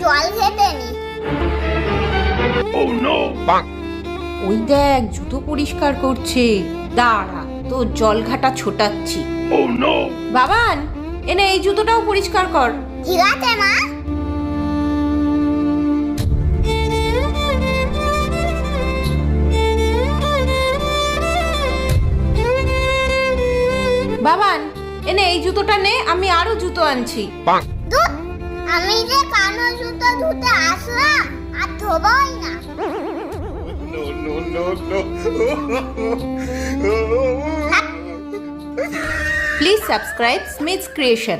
জল খেতে নি। ওই দেখ জুতো পরিষ্কার করছে, দাঁড়া তোর জল ঘাটা ছোটাচ্ছি। বাবান এনে এই জুতোটাও পরিষ্কার কর। ঠিক আছে মা। বাবান এনে এই জুতোটা নে, আমি আরো জুতো আনছি। ধুৎ, আমি যে কানো জুতো ধুতে আসলাম আর ধোবই না। Please subscribe Smith's Creation.